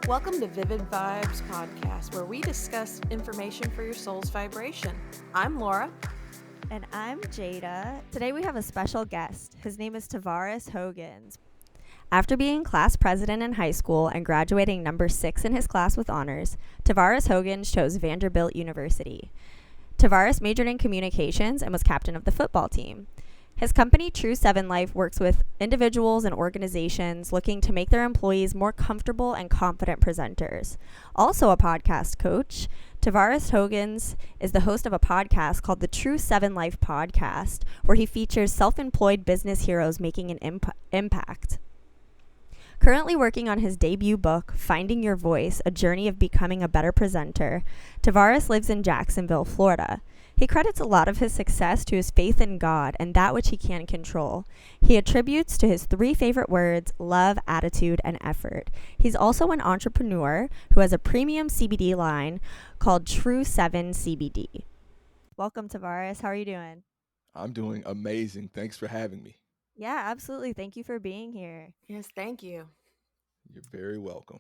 Welcome to Vivid Vibes Podcast, where we discuss information for your soul's vibration. I'm Laura. And I'm Jada. Today we have a special guest. His name is Tavarus Hogans. After being class president in high school and graduating number 6 in his class with honors, Tavarus Hogans chose Vanderbilt University. Tavarus majored in communications and was captain of the football team. His company, True 7 Life, works with individuals and organizations looking to make their employees more comfortable and confident presenters. Also a podcast coach, Tavarus Hogans is the host of a podcast called the True 7 Life Podcast, where he features self-employed business heroes making an impact. Currently working on his debut book, Finding Your Voice, A Journey of Becoming a Better Presenter, Tavarus lives in Jacksonville, Florida. He credits a lot of his success to his faith in God and that which he can control. He attributes to his 3 favorite words, love, attitude, and effort. He's also an entrepreneur who has a premium CBD line called True 7 CBD. Welcome, Tavarus. How are you doing? I'm doing amazing. Thanks for having me. Yeah, absolutely. Thank you for being here. Yes, thank you. You're very welcome.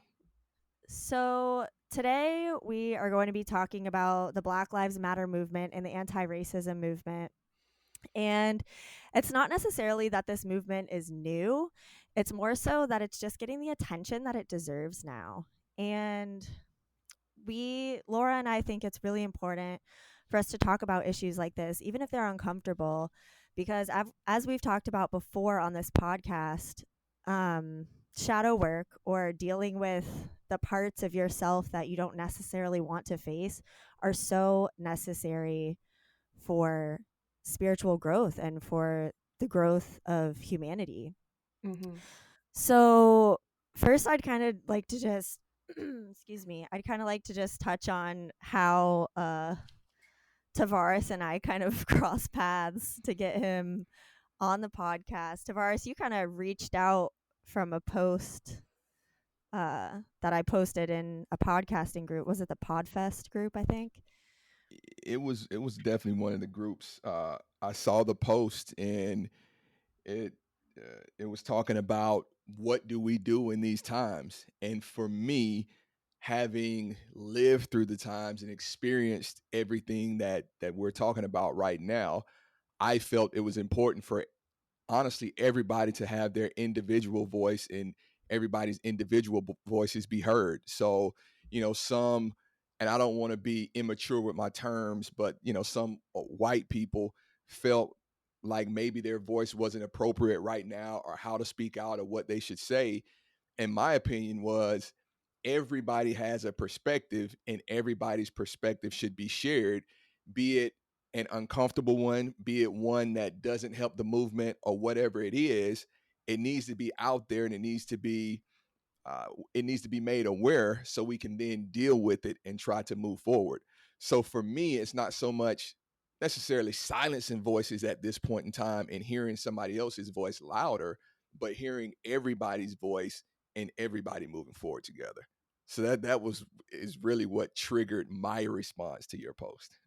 So, today we are going to be talking about the Black Lives Matter movement and the anti-racism movement. And it's not necessarily that this movement is new. It's more so that it's just getting the attention that it deserves now. And Laura and I think it's really important for us to talk about issues like this, even if they're uncomfortable, because as we've talked about before on this podcast, shadow work or dealing with the parts of yourself that you don't necessarily want to face are so necessary for spiritual growth and for the growth of humanity. Mm-hmm. So, first, I'd kind of like to just, excuse me, I'd kind of like to just touch on how Tavarus and I kind of cross paths to get him on the podcast. Tavarus, you kind of reached out from a post that I posted in a podcasting group. Was it the Podfest group, I think? It was definitely one of the groups. I saw the post and it it was talking about what do we do in these times. And for me, having lived through the times and experienced everything that we're talking about right now, I felt it was important for honestly everybody to have their individual voice and everybody's individual voices be heard. So, some, and I don't want to be immature with my terms, but, some white people felt like maybe their voice wasn't appropriate right now or how to speak out or what they should say. And my opinion was everybody has a perspective and everybody's perspective should be shared, be it an uncomfortable one, be it one that doesn't help the movement or whatever it is. It needs to be out there and uh, it needs to be made aware so we can then deal with it and try to move forward. So for me, it's not so much necessarily silencing voices at this point in time and hearing somebody else's voice louder, but hearing everybody's voice and everybody moving forward together. So that was is really what triggered my response to your post.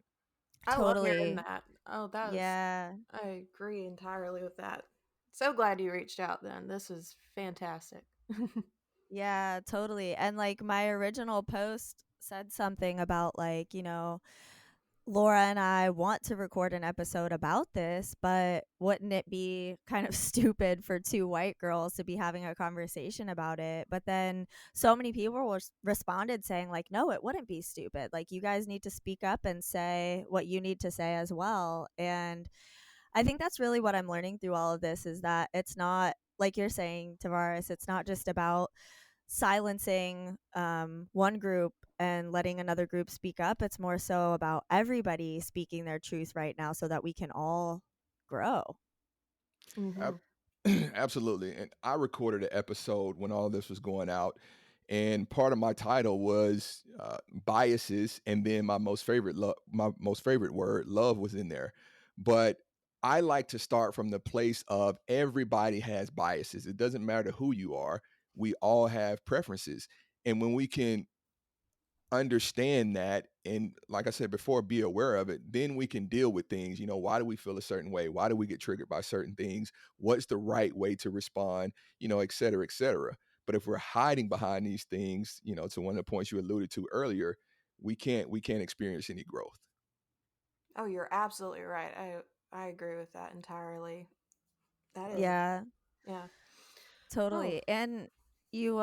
I love hearing Totally. that. Oh, that was, Yeah. I agree entirely with that. So glad you reached out then. This is fantastic. Yeah, totally. And like my original post said something about Laura and I want to record an episode about this, but wouldn't it be kind of stupid for 2 white girls to be having a conversation about it? But then so many people responded saying like, no, it wouldn't be stupid. Like you guys need to speak up and say what you need to say as well. And I think that's really what I'm learning through all of this is that it's not like you're saying, Tavares, it's not just about silencing one group and letting another group speak up. It's more so about everybody speaking their truth right now so that we can all grow. Mm-hmm. Ab- Absolutely. And I recorded an episode when all this was going out. And part of my title was biases, and then my most favorite word, love, was in there. But I like to start from the place of everybody has biases. It doesn't matter who you are. We all have preferences, and when we can understand that and, like I said before, be aware of it, then we can deal with things. Why do we feel a certain way? Why do we get triggered by certain things? What's the right way to respond? Et cetera, et cetera. But if we're hiding behind these things, to one of the points you alluded to earlier, we can't experience any growth. Oh, you're absolutely right. I agree with that entirely. That is, Yeah, yeah. Oh, totally. And you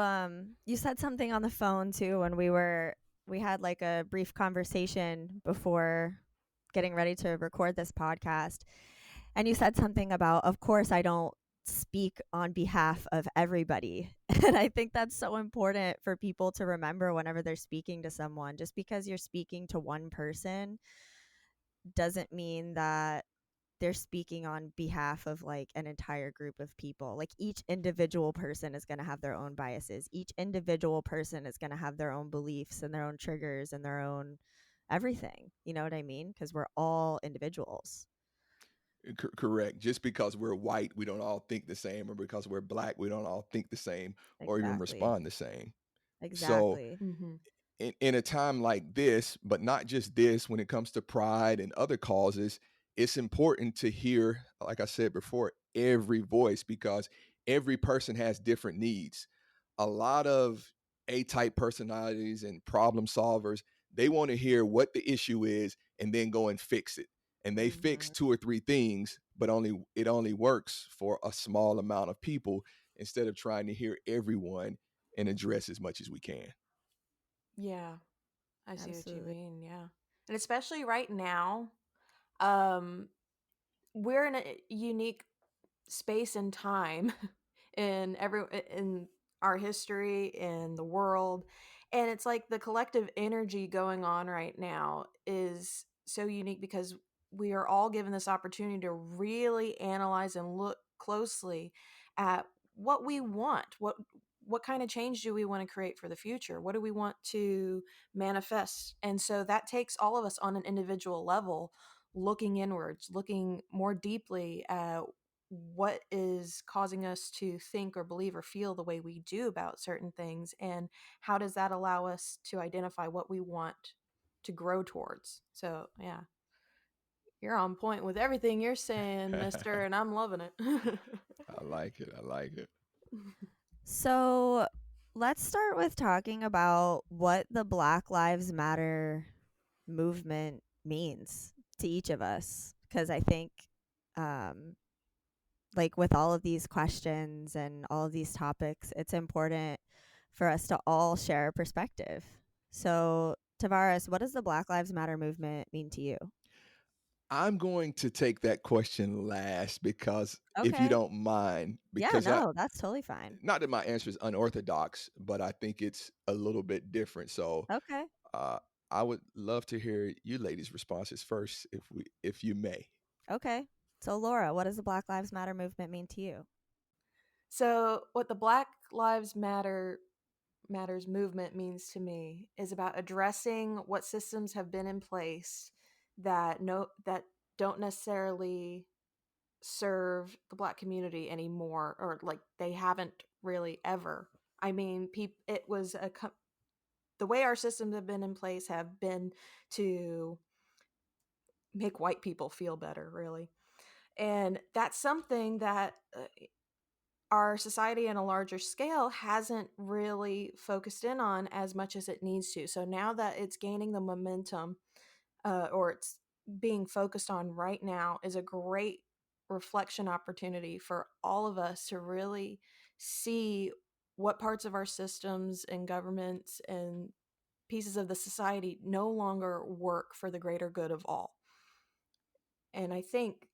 said something on the phone too when we had like a brief conversation before getting ready to record this podcast. And you said something about, of course, I don't speak on behalf of everybody. And I think that's so important for people to remember whenever they're speaking to someone. Just because you're speaking to one person doesn't mean that they're speaking on behalf of like an entire group of people. Like each individual person is going to have their own biases. Each individual person is going to have their own beliefs and their own triggers and their own everything. You know what I mean? Because we're all individuals. Correct. Just because we're white, we don't all think the same, or because we're black, we don't all think the same or even Exactly. respond the same. So Exactly. mm-hmm. in a time like this, but not just this, when it comes to pride and other causes, it's important to hear, like I said before, every voice, because every person has different needs. A lot of A type personalities and problem solvers, they want to hear what the issue is and then go and fix it. And they fix Mm-hmm. two or three things, but it only works for a small amount of people, instead of trying to hear everyone and address as much as we can. Yeah, I see what you Absolutely. mean. Yeah, and especially right now, um, we're in a unique space and time in our history in the world, and it's like the collective energy going on right now is so unique because we are all given this opportunity to really analyze and look closely at what we want, what kind of change do we want to create for the future, what do we want to manifest. And so that takes all of us on an individual level looking inwards, looking more deeply at what is causing us to think or believe or feel the way we do about certain things, and how does that allow us to identify what we want to grow towards. So yeah, you're on point with everything you're saying, mister, and I'm loving it. I like it. I like it. So let's start with talking about what the Black Lives Matter movement means to each of us. Because I think, um, like, with all of these questions and all of these topics, it's important for us to all share a perspective. So, Tavares, what does the Black Lives Matter movement mean to you? I'm going to take that question last, because if you Okay. don't mind, Yeah, because I no, that's totally fine. not that my answer is unorthodox, but I think it's a little bit different. So Okay. uh, I would love to hear you ladies' responses first, if you may. Okay. So, Laura, what does the Black Lives Matter movement mean to you? So what the Black Lives Matters movement means to me is about addressing what systems have been in place that don't necessarily serve the Black community anymore, or like they haven't really ever. I mean, it was the way our systems have been in place have been to make white people feel better, really. And that's something that our society on a larger scale hasn't really focused in on as much as it needs to. So now that it's gaining the momentum, or it's being focused on right now, is a great reflection opportunity for all of us to really see what parts of our systems and governments and pieces of the society no longer work for the greater good of all. And I think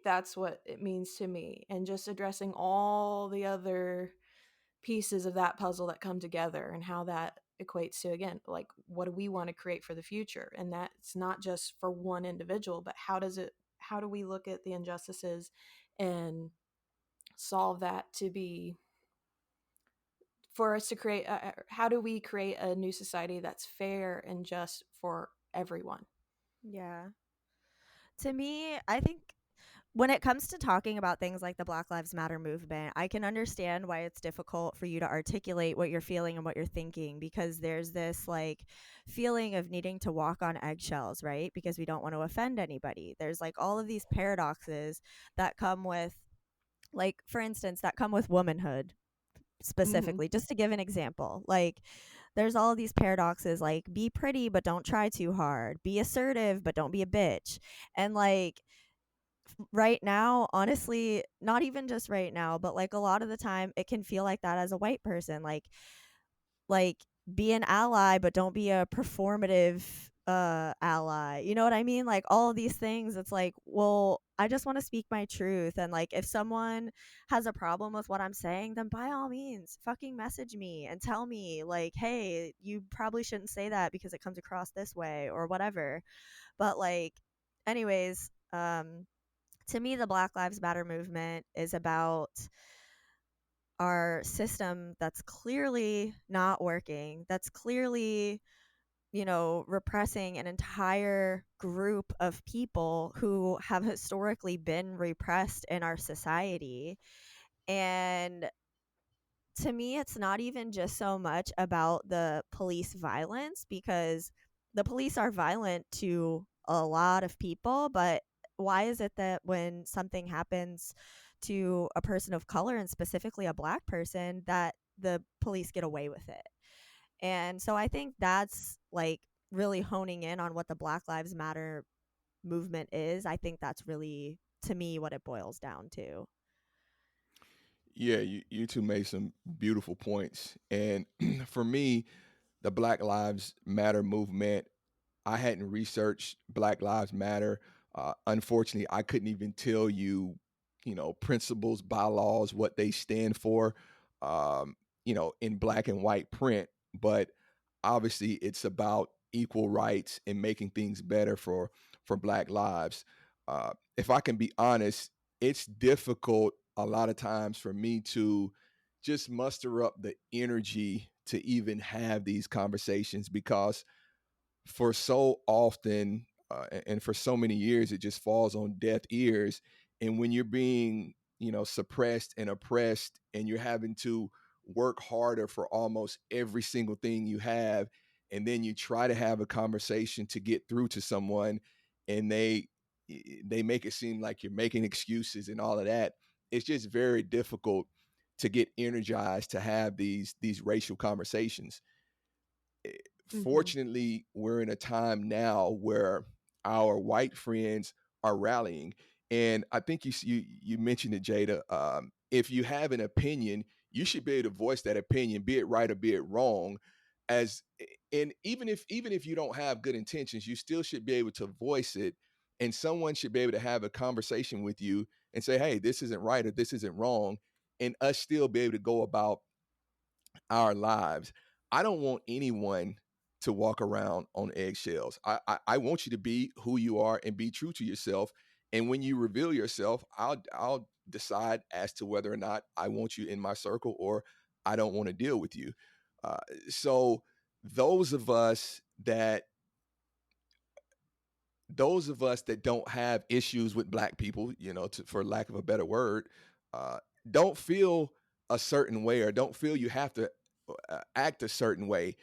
that's what it means to me, and just addressing all the other pieces of that puzzle that come together and how that equates to, again, like, what do we want to create for the future. And that's not just for one individual, but how do we look at the injustices and solve that to be, for us to create how do we create a new society that's fair and just for everyone. Yeah. To me, I think when it comes to talking about things like the Black Lives Matter movement, I can understand why it's difficult for you to articulate what you're feeling and what you're thinking, because there's this like feeling of needing to walk on eggshells, right? Because we don't want to offend anybody. There's like all of these paradoxes that come with, like, for instance, that come with womanhood. Mhm. specifically, just to give an example. Like, there's all these paradoxes, like, be pretty but don't try too hard, be assertive but don't be a bitch. And like, right now, honestly, not even just right now, but like a lot of the time it can feel like that as a white person. Like be an ally but don't be a performative ally. You know what I mean? Like all of these things, it's like, well, I just want to speak my truth, and like if someone has a problem with what I'm saying, then by all means fucking message me and tell me like, hey, you probably shouldn't say that because it comes across this way or whatever. But like, anyways, to me, the Black Lives Matter movement is about our system that's clearly not working, that's clearly, repressing an entire group of people who have historically been repressed in our society. And to me, it's not even just so much about the police violence, because the police are violent to a lot of people, but why is it that when something happens to a person of color, and specifically a black person, that the police get away with it? And so I think that's like really honing in on what the Black Lives Matter movement is. I think that's really, to me, what it boils down to. Yeah, you two made some beautiful points. And for me, the Black Lives Matter movement, I hadn't researched Black Lives Matter. Unfortunately, I couldn't even tell you, principles, bylaws, what they stand for, in black and white print. But obviously, it's about equal rights and making things better for Black lives. If I can be honest, it's difficult a lot of times for me to just muster up the energy to even have these conversations, because for so often and for so many years it just falls on deaf ears. And when you're being suppressed and oppressed, and you're having to work harder for almost every single thing you have, and then you try to have a conversation to get through to someone, and they make it seem like you're making excuses and all of that, it's just very difficult to get energized to have these racial conversations. Mhm. Fortunately, we're in a time now where our white friends are rallying, and I think you mentioned it, Jada. If you have an opinion, you should be able to voice that opinion, be it right or be it wrong. As and even if you don't have good intentions, you still should be able to voice it, and someone should be able to have a conversation with you and say, "Hey, this isn't right or this isn't wrong," and us still be able to go about our lives. I don't want anyone to walk around on eggshells. I want you to be who you are and be true to yourself. And when you reveal yourself, I'll decide as to whether or not I want you in my circle or I don't want to deal with you. Uh, so those of us that those of us that don't have issues with black people, for lack of a better word, uh, don't feel a certain way or don't feel you have to act a certain way.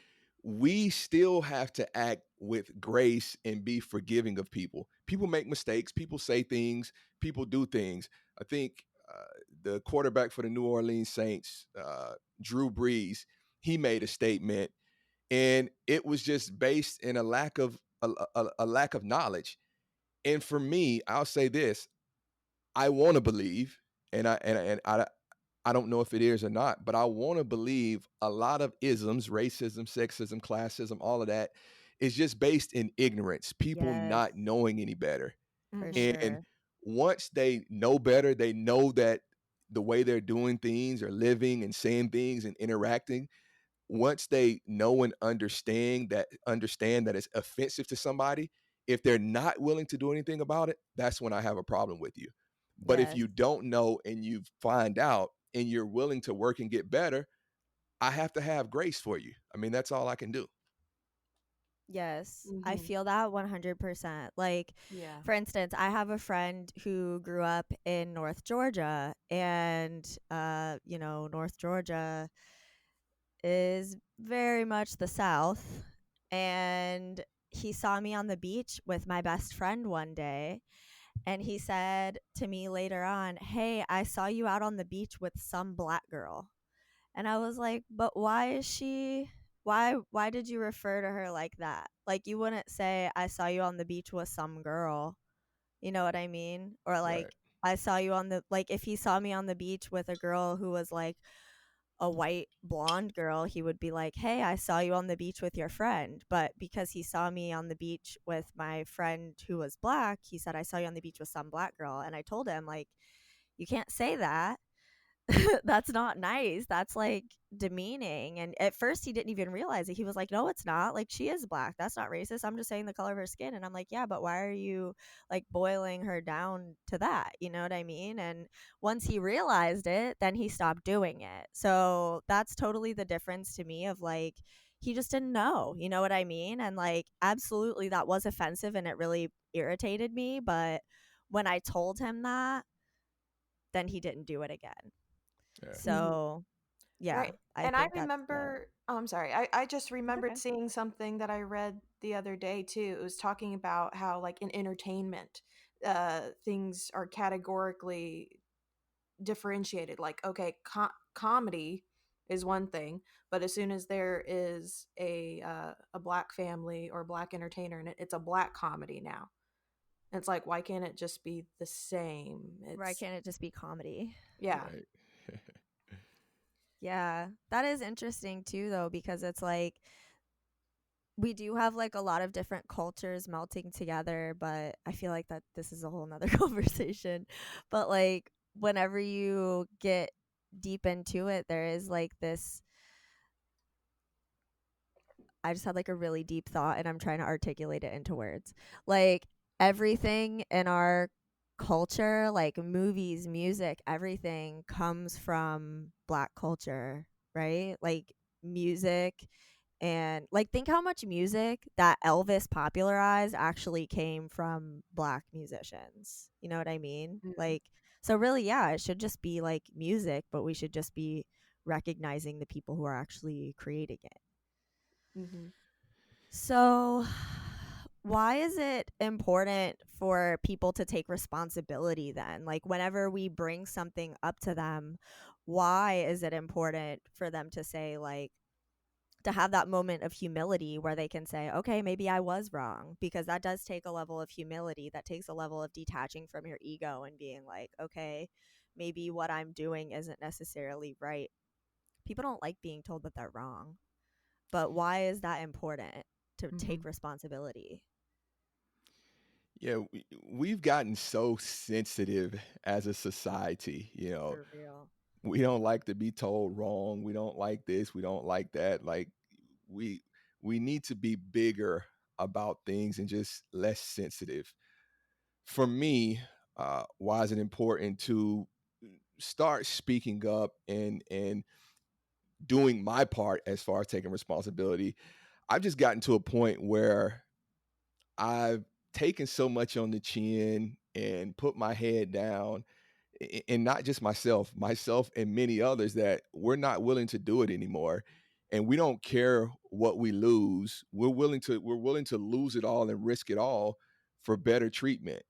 We still have to act with grace and be forgiving of people. People make mistakes, people say things, people do things. I think the quarterback for the New Orleans Saints, Drew Brees, he made a statement, and it was just based in a lack of knowledge. And for me, I'll say this: I want to believe, and I don't know if it is or not, but I want to believe a lot of isms, racism, sexism, classism, all of that is just based in ignorance, people Yes, not knowing any better. for Mhm. And sure. once they know better, they know that the way they're doing things or living and saying things and interacting, once they know and understand that it's offensive to somebody, if they're not willing to do anything about it, that's when I have a problem with you. But if Yes. you don't know and you find out and you're willing to work and get better, I have to have grace for you. I mean, that's all I can do. Yes, I Mhm. feel that 100%. Like, Yeah. for instance, I have a friend who grew up in North Georgia, and, North Georgia is very much the South. And he saw me on the beach with my best friend one day, and he said to me later on, "Hey, I saw you out on the beach with some black girl." And I was like, but why is she, why did you refer to her like that? Like, you wouldn't say, I saw you on the beach with some girl. You know what I mean? Or like, Right. I saw you on the, like, if he saw me on the beach with a girl who was like a white blonde girl, he would be like, hey, I saw you on the beach with your friend. But because he saw me on the beach with my friend who was black, he said, I saw you on the beach with some black girl. And I told him, like, you can't say that. That's not nice. That's like demeaning. And at first he didn't even realize it. He was like, no, it's not. Like, she is black. That's not racist. I'm just saying the color of her skin. And I'm like, yeah, but why are you like boiling her down to that? You know what I mean? And once he realized it, then he stopped doing it. So that's totally the difference to me of like, he just didn't know. You know what I mean? And like, absolutely, that was offensive and it really irritated me. But when I told him that, then he didn't do it again. Yeah. Mhm. So, yeah, Right. I And I think that's the remember, oh, I'm sorry. I just it's remembered okay. seeing something that I read the other day too. It was talking about how, like, in entertainment, things are categorically differentiated. Like, okay, comedy is one thing, but as soon as there is a black family or black entertainer in it, it's a black comedy now. And it's like, why can't it just be the same? Why It's can't it just be comedy? yeah. Right. Yeah, that is interesting too, though, because it's like we do have like a lot of different cultures melting together, but I feel like that this is a whole nother conversation. But like, whenever you get deep into it, there is like this, I just had like a really deep thought and I'm trying to articulate it into words. Like, everything in our culture, like movies, music, everything comes from black culture, right? Like, music, and like, think how much music that Elvis popularized actually came from black musicians. You know what I mean? Mm-hmm. Like, so really, yeah, it should just be like music, but we should just be recognizing the people who are actually creating it. Mm-hmm. So, why is it important for people to take responsibility then? Like, whenever we bring something up to them, why is it important for them to say, like, to have that moment of humility where they can say, okay, maybe I was wrong? Because that does take a level of humility. That takes a level of detaching from your ego and being like, okay, maybe what I'm doing isn't necessarily right. People don't like being told that they're wrong. But why is that important to Mm-hmm. take responsibility? Yeah, we've gotten so sensitive as a society. For real. We don't like to be told wrong. We don't like this. We don't like that. Like we we need to be bigger about things and just less sensitive. For me, why is it important to start speaking up and doing my part as far as taking responsibility? I've just gotten to a point where I've taken so much on the chin and put my head down, and not just myself and many others, that we're not willing to do it anymore. And we don't care what we lose. We're willing to lose it all and risk it all for better treatment.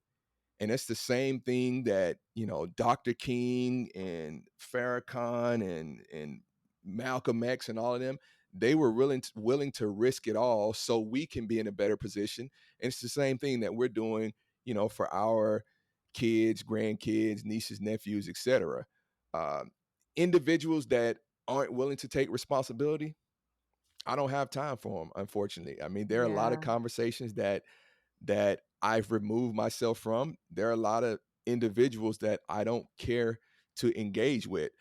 And it's the same thing that, Dr. King and Farrakhan and Malcolm X and all of them, they were willing to risk it all so we can be in a better position. And it's the same thing that we're doing, for our kids, grandkids, nieces, nephews, etc. Um, Individuals that aren't willing to take responsibility, I don't have time for them, unfortunately. I mean, there are a lot of Yeah. conversations that I've removed myself from. There are a lot of individuals that I don't care to engage with.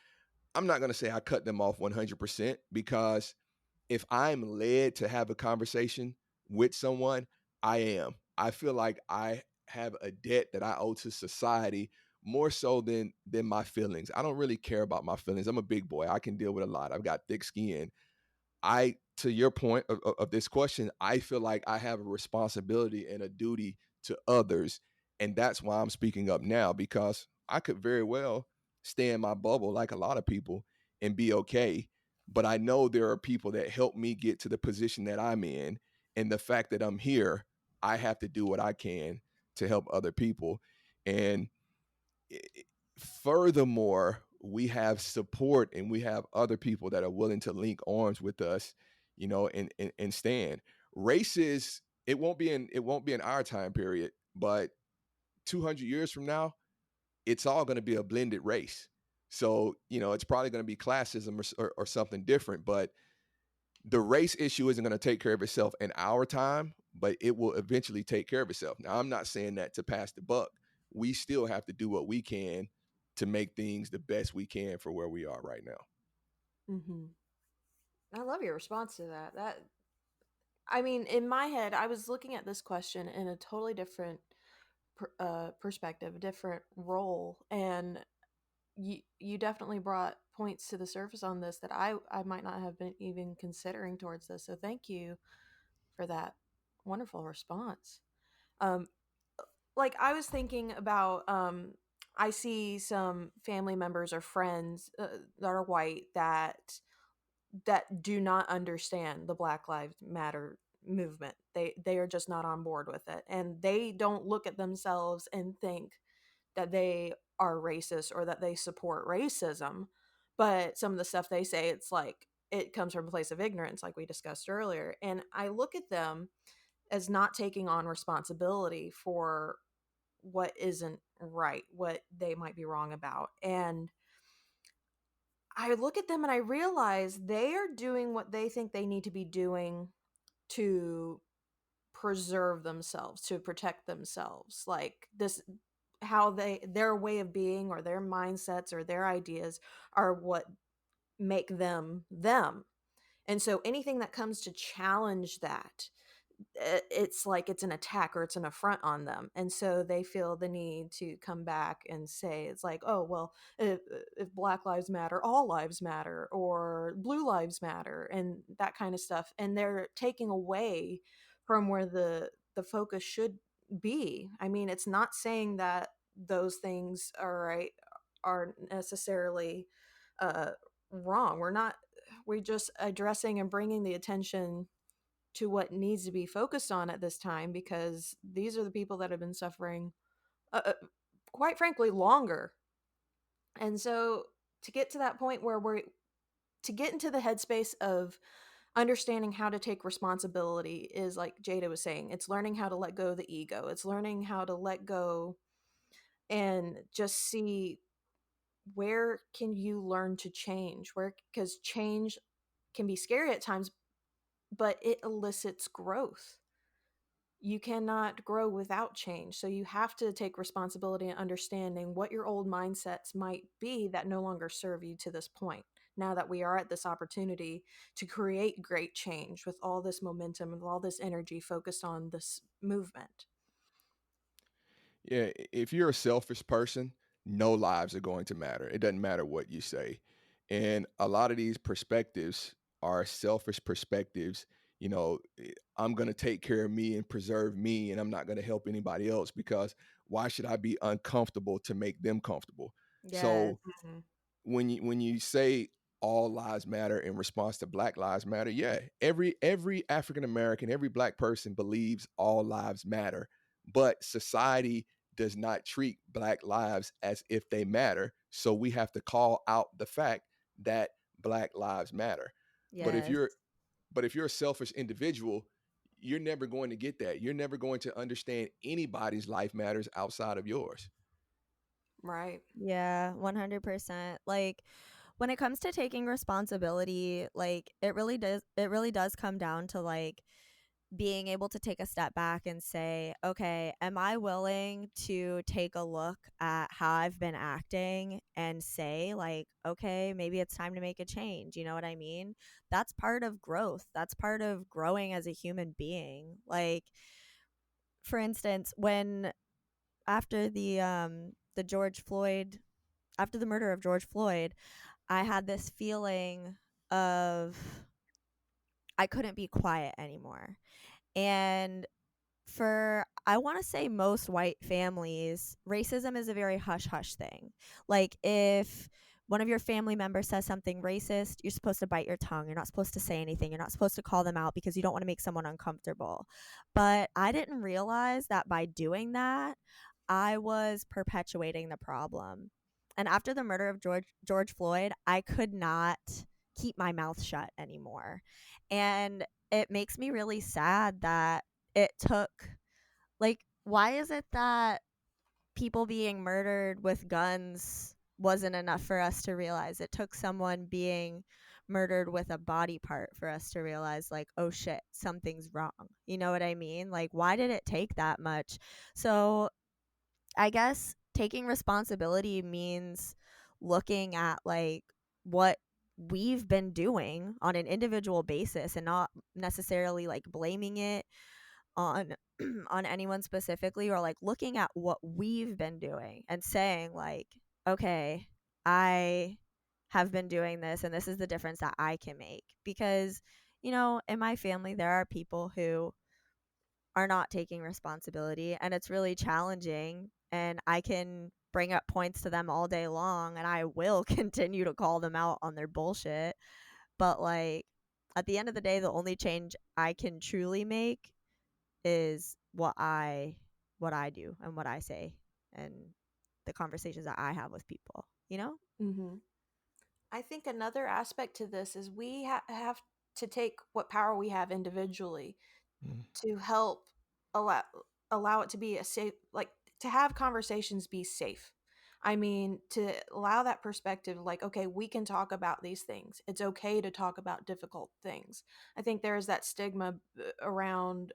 I'm not going to say I cut them off 100% because if I'm led to have a conversation with someone, I am. I feel like I have a debt that I owe to society more so than my feelings. I don't really care about my feelings. I'm a big boy. I can deal with a lot. I've got thick skin. To your point of this question, I feel like I have a responsibility and a duty to others. And that's why I'm speaking up now, because I could very well stay in my bubble like a lot of people and be okay. But I know there are people that help me get to the position that I'm in. And the fact that I'm here, I have to do what I can to help other people. And furthermore, we have support and we have other people that are willing to link arms with us, and stand. Races, it won't be in our time period, but 200 years from now, it's all going to be a blended race. So, it's probably going to be classism or something different, but the race issue isn't going to take care of itself in our time, but it will eventually take care of itself. Now, I'm not saying that to pass the buck. We still have to do what we can to make things the best we can for where we are right now. Mm-hmm. I love your response to that. I mean, in my head, I was looking at this question in a totally different perspective, a different role, and you definitely brought points to the surface on this that I might not have been even considering towards this. So thank you for that wonderful response. Um, like I was thinking about, I see some family members or friends that are white that do not understand the Black Lives Matter movement. They are just not on board with it, and they don't look at themselves and think that they are racist or that they support racism. But some of the stuff they say, it's like it comes from a place of ignorance, like we discussed earlier. And I look at them as not taking on responsibility for what isn't right, what they might be wrong about. And I look at them and I realize they are doing what they think they need to be doing to preserve themselves, to protect themselves. Like this, how their way of being or their mindsets or their ideas are what make them them. And so anything that comes to challenge that, it's like it's an attack or it's an affront on them, and so they feel the need to come back and say, it's like, oh well, if Black Lives Matter, all lives matter, or blue lives matter, and that kind of stuff, and they're taking away from where the focus should be. I mean, it's not saying that those things are necessarily uh wrong. We're just addressing and bringing the attention to what needs to be focused on at this time, because these are the people that have been suffering, quite frankly, longer. And so to get to that point where we're to get into the headspace of understanding how to take responsibility is, like Jada was saying, it's learning how to let go of the ego. It's learning how to let go and just see where can you learn to change, where, because change can be scary at times, but it elicits growth. You cannot grow without change. So you have to take responsibility and understanding what your old mindsets might be that no longer serve you to this point. Now that we are at this opportunity to create great change with all this momentum and all this energy focused on this movement. Yeah, if you're a selfish person, no lives are going to matter. It doesn't matter what you say. And a lot of these perspectives are selfish perspectives. I'm going to take care of me and preserve me, and I'm not going to help anybody else because why should I be uncomfortable to make them comfortable? Yes. So when you say all lives matter in response to Black Lives Matter, yeah, every African American, every Black person believes all lives matter, but society does not treat Black lives as if they matter. So we have to call out the fact that Black lives matter. But if Yes. you're but if you're a selfish individual, you're never going to get that. You're never going to understand anybody's life matters outside of yours. Right. Yeah, 100%. Like when it comes to taking responsibility, like it really does come down to like being able to take a step back and say, okay, am I willing to take a look at how I've been acting and say, like, okay, maybe it's time to make a change? You know what I mean? That's part of growth. That's part of growing as a human being. Like, for instance, when after the George Floyd after the murder of George Floyd, I had this feeling of I couldn't be quiet anymore. And for I want to say most white families, racism is a very hush hush thing. Like if one of your family members says something racist, you're supposed to bite your tongue. You're not supposed to say anything. You're not supposed to call them out because you don't want to make someone uncomfortable. But I didn't realize that by doing that, I was perpetuating the problem. And after the murder of George Floyd, I could not keep my mouth shut anymore. And it makes me really sad that it took, like, why is it that people being murdered with guns wasn't enough for us to realize? It took someone being murdered with a body part for us to realize, like, oh shit, something's wrong. You know what I mean? Like, why did it take that much? So I guess taking responsibility means looking at, like, what we've been doing on an individual basis and not necessarily like blaming it on on anyone specifically, or like looking at what we've been doing and saying, like, okay, I have been doing this and this is the difference that I can make. Because, in my family there are people who are not taking responsibility, and it's really challenging, and I can bring up points to them all day long, and I will continue to call them out on their bullshit. But, like, at the end of the day, the only change I can truly make is what I do and what I say, and the conversations that I have with people, you know? Mm-hmm. I think another aspect to this is we have to take what power we have individually Mm. to help allow allow it to be a safe, like, to have conversations be safe. I mean, to allow that perspective, like, okay, we can talk about these things, it's okay to talk about difficult things. I think there is that stigma around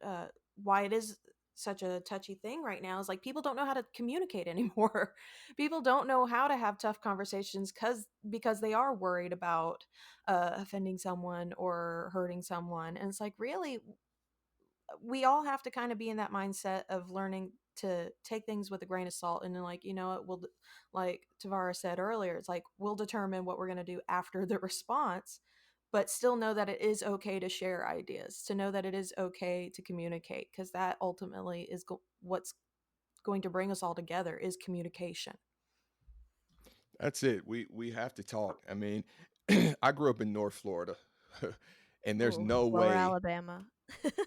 why it is such a touchy thing right now, is like people don't know how to communicate anymore. People don't know how to have tough conversations because they are worried about offending someone or hurting someone. And it's like, really, we all have to kind of be in that mindset of learning to take things with a grain of salt, and then, like, what like Tavares said earlier, it's like we'll determine what we're going to do after the response, but still know that it is okay to share ideas, to know that it is okay to communicate, because that ultimately is what's going to bring us all together, is communication. That's it. We have to talk. I mean, I grew up in North Florida, and there's Ooh, no lower way Alabama.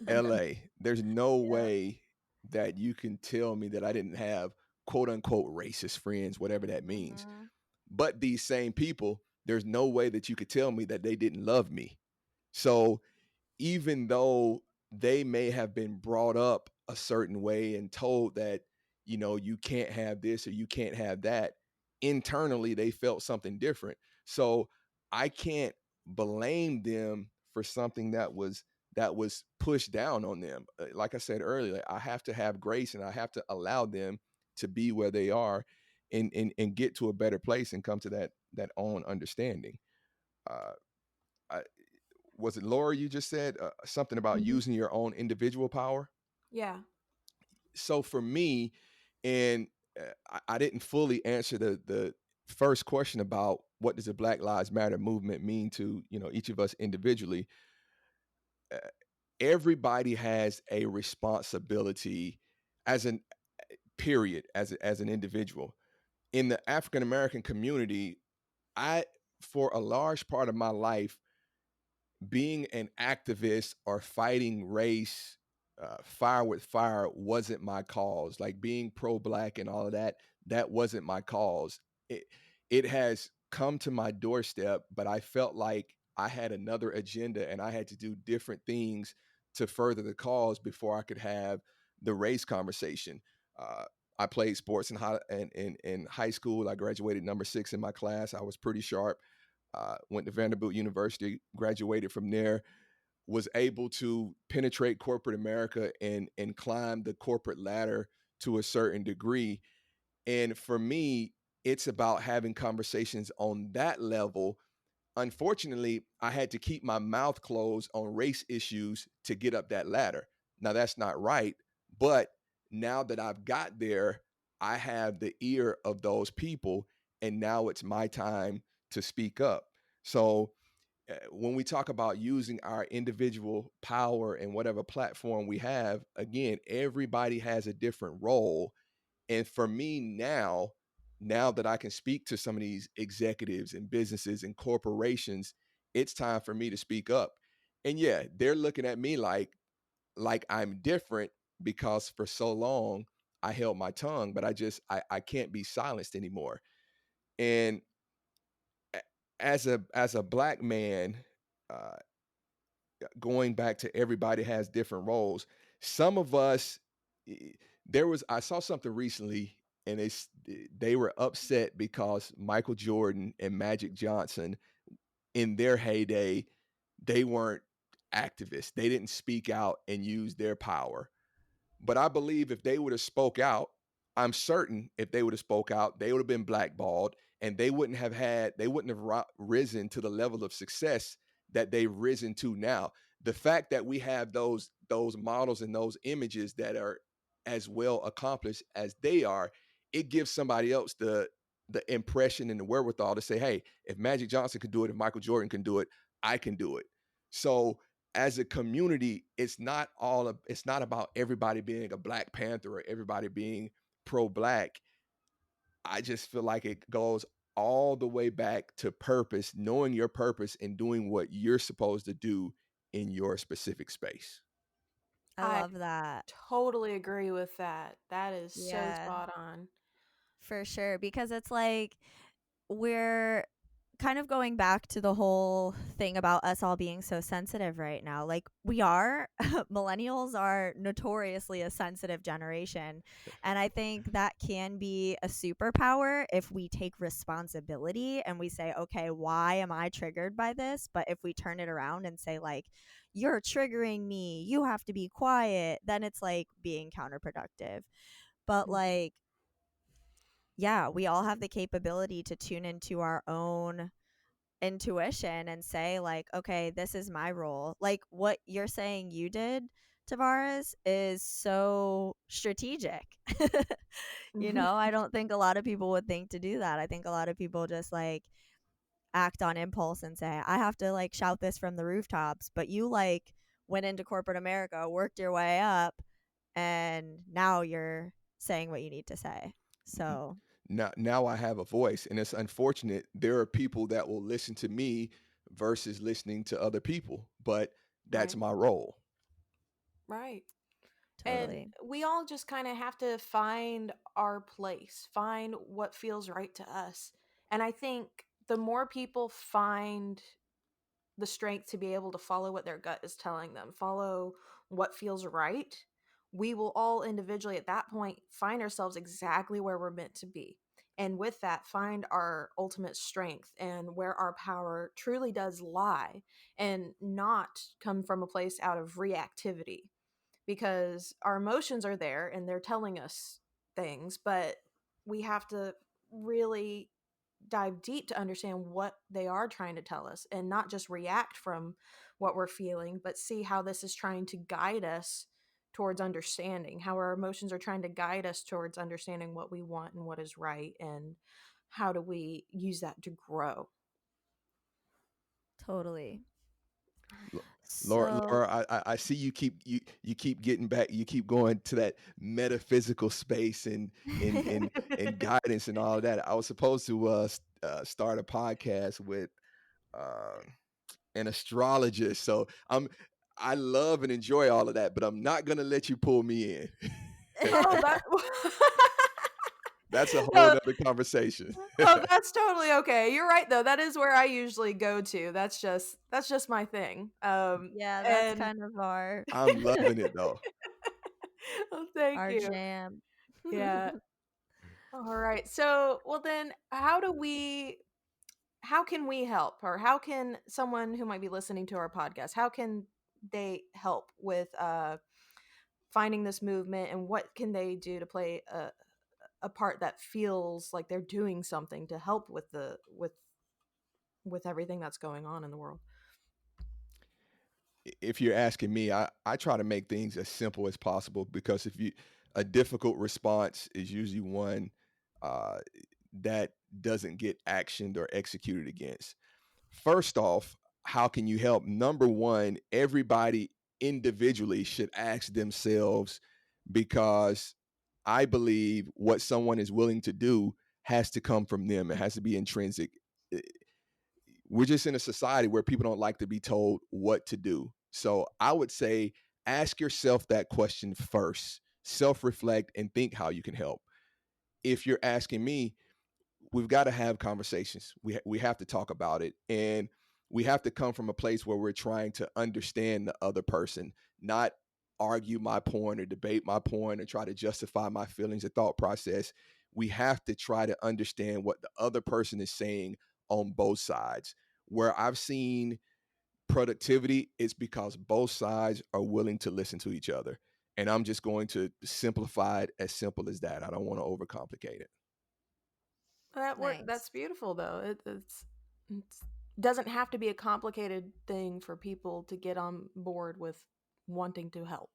LA. There's no Yeah. way that you can tell me that I didn't have quote unquote racist friends, whatever that means. Mhm. But these same people, there's no way that you could tell me that they didn't love me. So even though they may have been brought up a certain way and told that, you can't have this or you can't have that, internally they felt something different. So I can't blame them for something that was pushed down on them. Like I said earlier, I have to have grace and I have to allow them to be where they are and get to a better place and come to that own understanding. Uh, I, was it Laura you just said something about Hmm. using your own individual power? Yeah. So for me, and I didn't fully answer the first question about what does the Black Lives Matter movement mean to each of us individually. Uh, Everybody has a responsibility as an period as an individual in the African American community. I For a large part of my life, being an activist or fighting race, fire with fire wasn't my cause. Like being pro-black and all of that, that wasn't my cause. It has come to my doorstep, but I felt like I had another agenda and I had to do different things to further the cause before I could have the race conversation. Uh, I played sports in high school. I graduated number 6 in my class. I was pretty sharp. Went to Vanderbilt University, graduated from there, was able to penetrate corporate America and climb the corporate ladder to a certain degree. And for me, it's about having conversations on that level. Unfortunately, I had to keep my mouth closed on race issues to get up that ladder. Now that's not right, but now that I've got there, I have the ear of those people, and now it's my time to speak up. So when we talk about using our individual power and whatever platform we have, again, everybody has a different role. And for me now that I can speak to some of these executives and businesses and corporations, it's time for me to speak up. And yeah, they're looking at me like I'm different because for so long I held my tongue, but I can't be silenced anymore. And as a black man, uh, going back to everybody has different roles. Some of us, eh, I saw something recently, and they were upset because Michael Jordan and Magic Johnson in their heyday, they weren't activists. They didn't speak out and use their power. But I believe if they would have spoke out, I'm certain if they would have spoke out, they would have been blackballed, and they wouldn't have risen to the level of success that they've risen to now. The fact that we have those models and those images that are as well accomplished as they are, it gives somebody else the impression and the wherewithal to say, hey, if Magic Johnson can do it, if Michael Jordan can do it, I can do it. So as a community, it's not about everybody being a Black Panther or everybody being pro-black. I just feel like it goes all the way back to purpose, knowing your purpose and doing what you're supposed to do in your specific space. I I love that. totally agree with that. That is so Yeah, spot on. for sure. Because it's like we're kind of going back to the whole thing about us all being so sensitive right now. Like we are, millennials are notoriously a sensitive generation. And I think that can be a superpower if we take responsibility and we say, okay, why am I triggered by this? But if we turn it around and say, like, you're triggering me, you have to be quiet, then it's like being counterproductive. But Mhm. like, yeah, we all have the capability to tune into our own intuition and say, like, okay, this is my role. Like what you're saying you did, Tavares, is so strategic. I don't think a lot of people would think to do that. I think a lot of people just like act on impulse and say, I have to like shout this from the rooftops. But you like went into corporate America, worked your way up, and now you're saying what you need to say. N- So now I have a voice, and it's unfortunate there are people that will listen to me versus listening to other people, but that's Right. my role. Right. And totally. we all just kind of have to find our place, find what feels right to us. And I think the more people find the strength to be able to follow what their gut is telling them, follow what feels right, we will all individually at that point find ourselves exactly where we're meant to be. And with that, find our ultimate strength and where our power truly does lie, and not come from a place out of reactivity, because our emotions are there and they're telling us things, but we have to really dive deep to understand what they are trying to tell us and not just react from what we're feeling, but see how this is trying to guide us towards understanding, how our emotions are trying to guide us towards understanding what we want and what is right, and how do we use that to grow. Totally. L- So, I see you keep getting back. You keep going to that metaphysical space and guidance and all of that. I was supposed to start a podcast with uh, an astrologist, so I love and enjoy all of that, but I'm not gonna let you pull me in. Oh, that That's a whole no, nother conversation. oh, that's totally okay. You're right though. That is where I usually go to. That's just my thing. yeah, that's And kind of our I'm loving it though. well, thank our you. jam. Yeah. All right. So, well then, how can we help, or how can someone who might be listening to our podcast, how can they help with finding this movement, and what can they do to play a part that feels like they're doing something to help with the with everything that's going on in the world? If you're asking me, I try to make things as simple as possible because if you a difficult response is usually one uh, that doesn't get actioned or executed against. First off, how can you help? Number one, everybody individually should ask themselves because I believe what someone is willing to do has to come from them. It has to be intrinsic. We're just in a society where people don't like to be told what to do. So I would say ask yourself that question first, self reflect, and think how you can help. If you're asking me, we've got to have conversations. We have to talk about it, and we have to come from a place where we're trying to understand the other person, not argue my point or debate my point or try to justify my feelings or thought process. We have to try to understand what the other person is saying on both sides. Where I've seen productivity, it's because both sides are willing to listen to each other. And I'm just going to simplify it as simple as that. I don't want to overcomplicate it. That's Nice. beautiful though. It's doesn't have to be a complicated thing for people to get on board with wanting to help.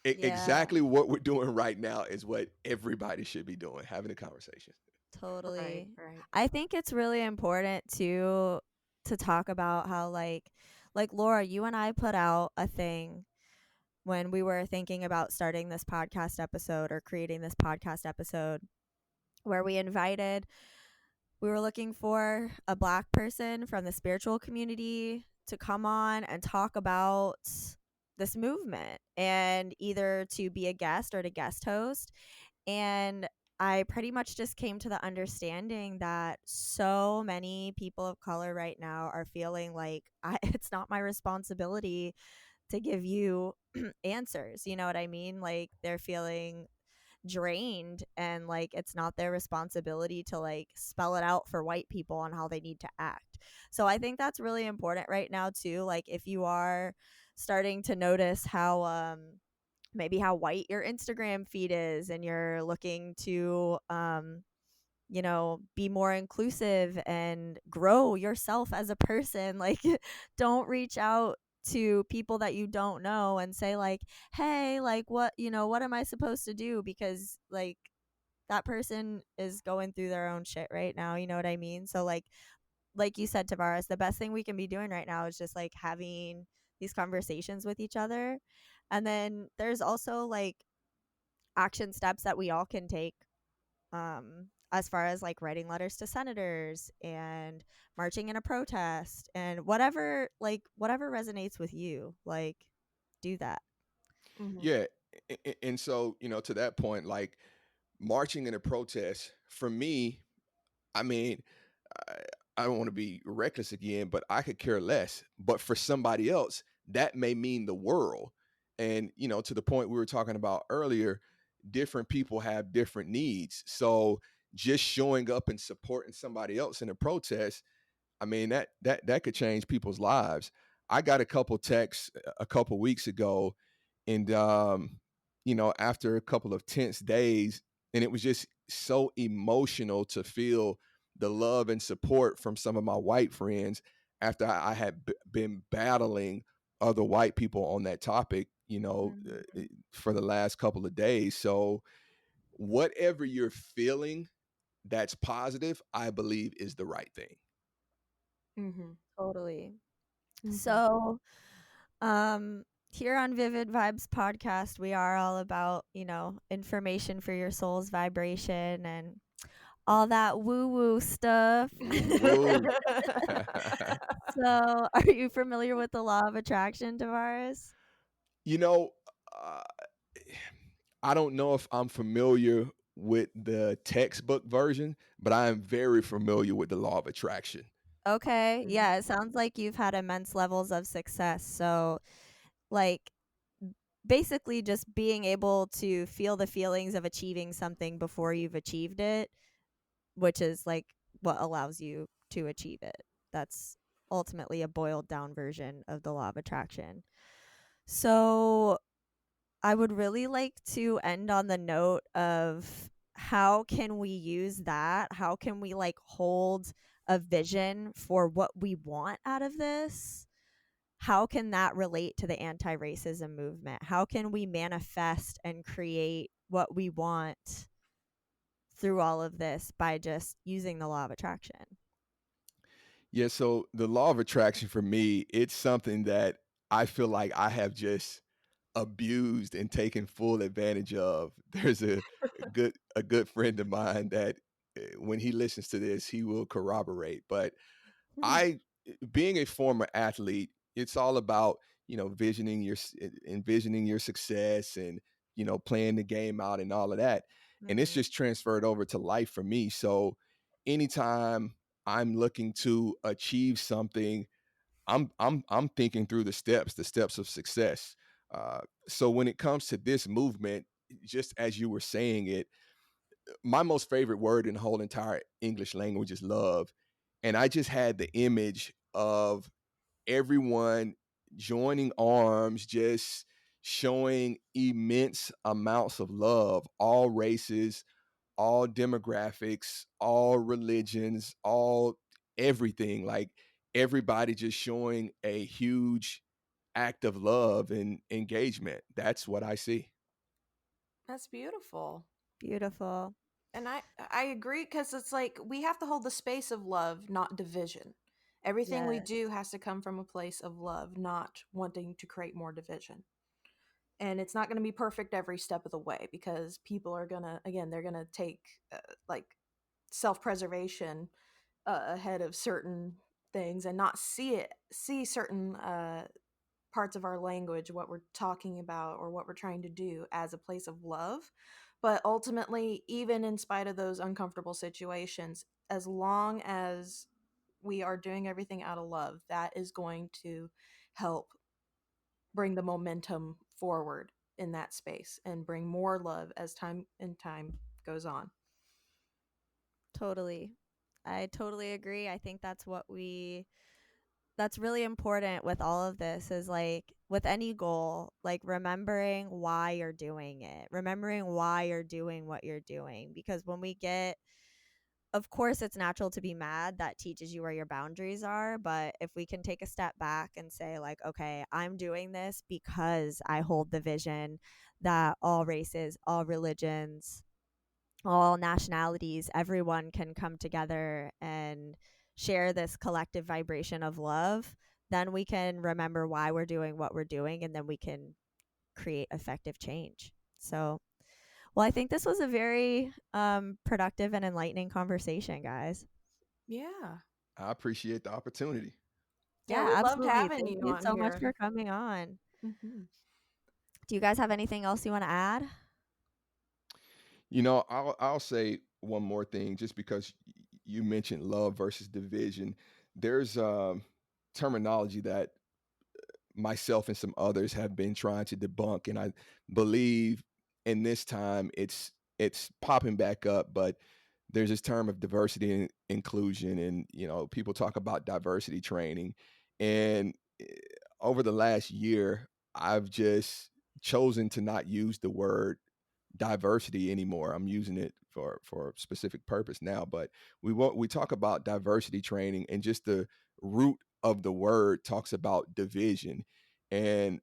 Yeah, Exactly what we're doing right now is what everybody should be doing, having a conversation. Right, totally. right. I think it's really important to talk about how like Laura, you and I put out a thing when we were thinking about starting this podcast episode or creating this podcast episode where we were looking for a black person from the spiritual community to come on and talk about this movement and either to be a guest or to guest host. And I pretty much just came to the understanding that so many people of color right now are feeling like it's not my responsibility to give you answers. You know what I mean? Like they're feeling drained and like it's not their responsibility to like spell it out for white people on how they need to act. So I think that's really important right now too. Like if you are starting to notice how maybe how white your Instagram feed is and you're looking to be more inclusive and grow yourself as a person, like don't reach out to people that you don't know and say like, hey, like what am I supposed to do, because like that person is going through their own shit right now, you know what I mean? So like you said, Tavares, the best thing we can be doing right now is just like having these conversations with each other. And then there's also like action steps that we all can take, as far as like writing letters to senators and marching in a protest and whatever resonates with you, like do that. Hmm. Yeah. And so, to that point, like marching in a protest, for me, I mean, I, I don't want to be reckless again, but I could care less. But for somebody else, that may mean the world. And, to the point we were talking about earlier, different people have different needs. So just showing up and supporting somebody else in a protest, I mean, that could change people's lives. I got a couple texts a couple weeks ago, and after a couple of tense days, and it was just so emotional to feel the love and support from some of my white friends after I had been battling other white people on that topic, Mm-hmm. for the last couple of days. So whatever you're feeling that's positive, I believe is the right thing. Hmm. Totally. Hmm. So here on Vivid Vibes podcast, we are all about, information for your soul's vibration and all that woo woo stuff. Woo woo. So, are you familiar with the law of attraction, Tavares? You know, uh, I don't know if I'm familiar with the textbook version, but I am very familiar with the law of attraction. Okay. Hmm. Yeah, it sounds like you've had immense levels of success. So, like, basically just being able to feel the feelings of achieving something before you've achieved it, which is like what allows you to achieve it. That's ultimately a boiled down version of the law of attraction. So, I would really like to end on the note of how can we use that? How can we like hold a vision for what we want out of this? How can that relate to the anti-racism movement? How can we manifest and create what we want through all of this by just using the law of attraction? Yeah, so the law of attraction for me, it's something that I feel like I have just abused and taken full advantage of. There's a good friend of mine that when he listens to this, he will corroborate. But I being a former athlete, it's all about, envisioning your success and, playing the game out and all of that. And it's Mhm. just transferred over to life for me. So anytime I'm looking to achieve something, I'm thinking through the steps of success. So when it comes to this movement, just as you were saying it, my most favorite word in the whole entire English language is love. And I just had the image of everyone joining arms, just showing immense amounts of love, all races, all demographics, all religions, all everything. Like everybody just showing a huge act of love and engagement. That's what I see. That's beautiful. Beautiful. And I agree, because it's like we have to hold the space of love, not division. Everything we Yes. do has to come from a place of love, not wanting to create more division. And it's not going to be perfect every step of the way, because people are going to, again, they're going to take like self-preservation ahead of certain things, and not see certain parts of our language, what we're talking about or what we're trying to do, as a place of love. But ultimately, even in spite of those uncomfortable situations, as long as we are doing everything out of love, that is going to help bring the momentum forward in that space and bring more love as time goes on. Totally. I totally agree. I think that's really important with all of this, is like with any goal, like remembering why you're doing it, remembering why you're doing what you're doing. Because when we get, of course, it's natural to be mad. That teaches you where your boundaries are. But if we can take a step back and say, like, okay, I'm doing this because I hold the vision that all races, all religions, all nationalities, everyone can come together and share this collective vibration of love, then we can remember why we're doing what we're doing, and then we can create effective change. So, well, I think this was a very productive and enlightening conversation, guys. Yeah. I appreciate the opportunity. Yeah, Yeah, we loved absolutely. having Thank you you on so much here. for coming on. Hmm. Do you guys have anything else you want to add? You know, I'll say one more thing, just because you mentioned love versus division. There's terminology that myself and some others have been trying to debunk, and I believe in this time it's popping back up. But there's this term of diversity and inclusion, and people talk about diversity training. And over the last year, I've just chosen to not use the word diversity anymore. I'm using it for a specific purpose now. But we talk about diversity training, and just the root of the word talks about division. And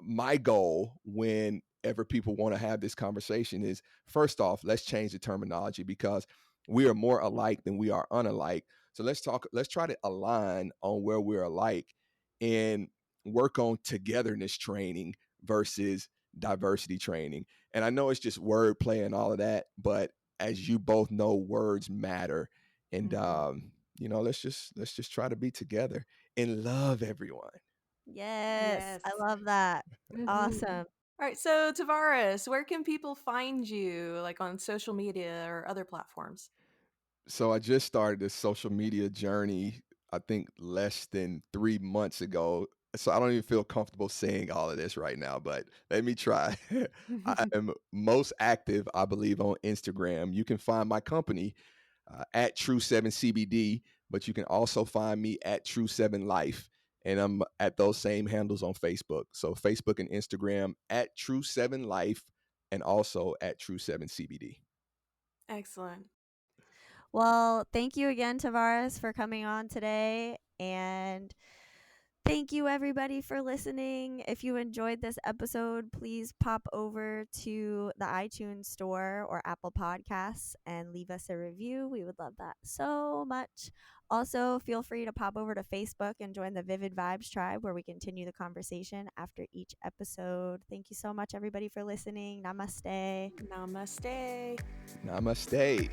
my goal, whenever people want to have this conversation, is, first off, let's change the terminology, because we are more alike than we are unalike. So let's try to align on where we're alike, and work on togetherness training versus diversity training. And I know it's just wordplay and all of that, but as you both know, words matter. And Hmm. let's just try to be together and love everyone. Yes, Yes. I love that. Hmm. Awesome. All right, so Tavares, where can people find you, like on social media or other platforms? So I just started this social media journey, I think less than 3 months ago. So I don't even feel comfortable saying all of this right now, but let me try. I am most active, I believe, on Instagram. You can find my company at True 7 CBD, but you can also find me at True 7 Life. And I'm at those same handles on Facebook. So Facebook and Instagram at True 7 Life, and also at True 7 CBD. Excellent. Well, thank you again, Tavares, for coming on today. And thank you, everybody, for listening. If you enjoyed this episode, please pop over to the iTunes store or Apple Podcasts and leave us a review. We would love that so much. Also, feel free to pop over to Facebook and join the Vivid Vibes tribe, where we continue the conversation after each episode. Thank you so much, everybody, for listening. Namaste. Namaste. Namaste.